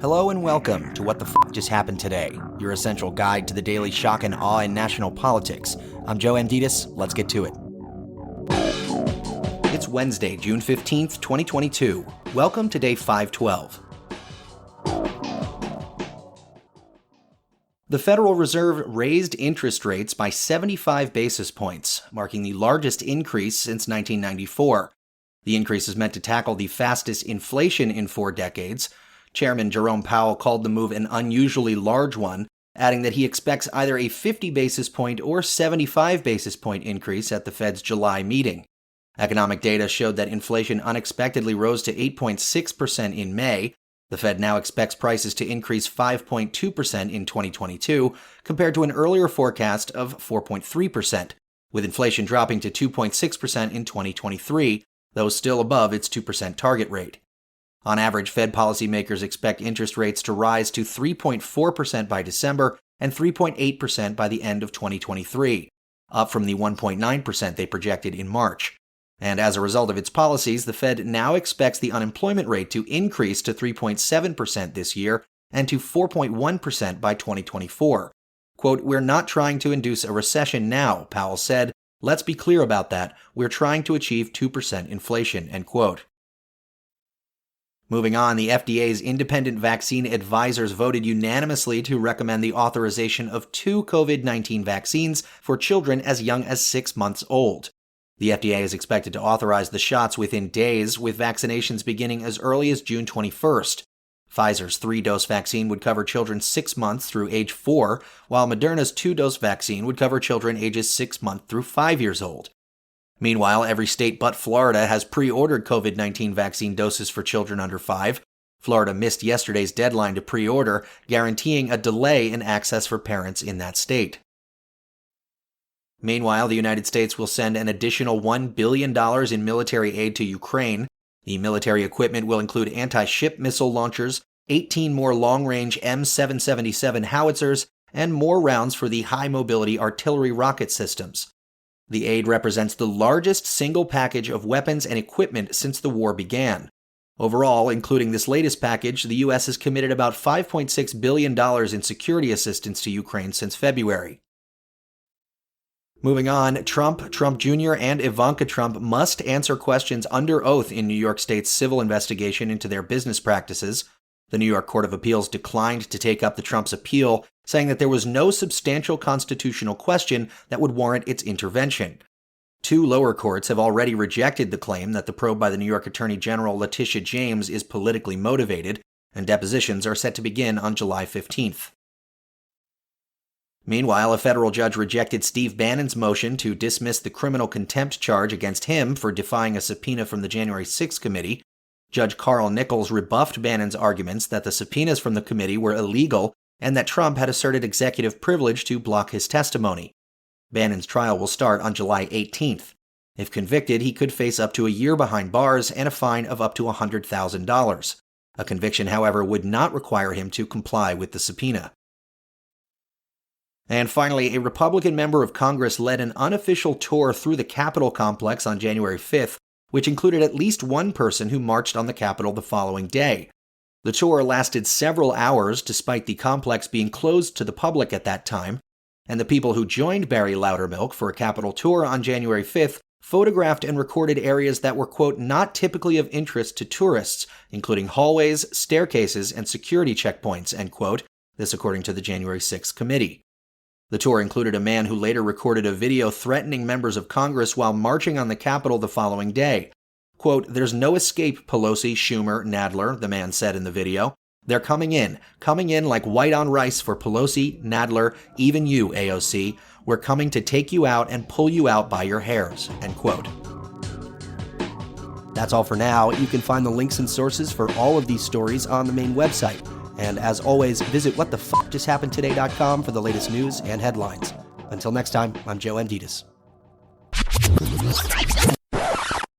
Hello and welcome to What the F*** Just Happened Today, your essential guide to the daily shock and awe in national politics. I'm Joe Amditis. Let's get to it. It's Wednesday, June 15th, 2022. Welcome to day 512. The Federal Reserve raised interest rates by 75 basis points, marking the largest increase since 1994. The increase is meant to tackle the fastest inflation in 4 decades. Chairman Jerome Powell called the move an unusually large one, adding that he expects either a 50 basis point or 75 basis point increase at the Fed's July meeting. Economic data showed that inflation unexpectedly rose to 8.6% in May. The Fed now expects prices to increase 5.2% in 2022, compared to an earlier forecast of 4.3%, with inflation dropping to 2.6% in 2023, though still above its 2% target rate. On average, Fed policymakers expect interest rates to rise to 3.4% by December and 3.8% by the end of 2023, up from the 1.9% they projected in March. And as a result of its policies, the Fed now expects the unemployment rate to increase to 3.7% this year and to 4.1% by 2024. Quote, "We're not trying to induce a recession now," Powell said. "Let's be clear about that. We're trying to achieve 2% inflation," end quote. Moving on, the FDA's independent vaccine advisors voted unanimously to recommend the authorization of 2 COVID-19 vaccines for children as young as 6 months old. The FDA is expected to authorize the shots within days, with vaccinations beginning as early as June 21st. Pfizer's 3-dose vaccine would cover children 6 months through age 4, while Moderna's 2-dose vaccine would cover children ages 6 months through 5 years old. Meanwhile, every state but Florida has pre-ordered COVID-19 vaccine doses for children under 5. Florida missed yesterday's deadline to pre-order, guaranteeing a delay in access for parents in that state. Meanwhile, the United States will send an additional $1 billion in military aid to Ukraine. The military equipment will include anti-ship missile launchers, 18 more long-range M777 howitzers, and more rounds for the high-mobility artillery rocket systems. The aid represents the largest single package of weapons and equipment since the war began. Overall, including this latest package, the U.S. has committed about $5.6 billion in security assistance to Ukraine since February. Moving on, Trump Jr, and Ivanka Trump must answer questions under oath in New York State's civil investigation into their business practices. The New York Court of Appeals declined to take up the Trump's appeal, saying that there was no substantial constitutional question that would warrant its intervention. 2 lower courts have already rejected the claim that the probe by the New York Attorney General Letitia James is politically motivated, and depositions are set to begin on July 15th. Meanwhile, a federal judge rejected Steve Bannon's motion to dismiss the criminal contempt charge against him for defying a subpoena from the January 6th committee. Judge Carl Nichols rebuffed Bannon's arguments that the subpoenas from the committee were illegal and that Trump had asserted executive privilege to block his testimony. Bannon's trial will start on July 18th. If convicted, he could face up to a year behind bars and a fine of up to $100,000. A conviction, however, would not require him to comply with the subpoena. And finally, a Republican member of Congress led an unofficial tour through the Capitol complex on January 5th, which included at least one person who marched on the Capitol the following day. The tour lasted several hours, despite the complex being closed to the public at that time, and the people who joined Barry Loudermilk for a Capitol tour on January 5th photographed and recorded areas that were, quote, not typically of interest to tourists, including hallways, staircases, and security checkpoints, end quote, this according to the January 6th committee. The tour included a man who later recorded a video threatening members of Congress while marching on the Capitol the following day. Quote, "There's no escape, Pelosi, Schumer, Nadler," the man said in the video. "They're coming in like white on rice for Pelosi, Nadler, even you, AOC. We're coming to take you out and pull you out by your hairs," end quote. That's all for now. You can find the links and sources for all of these stories on the main website. And as always, visit whatthefjusthappenedtoday.com for the latest news and headlines. Until next time, I'm Joe Amditis.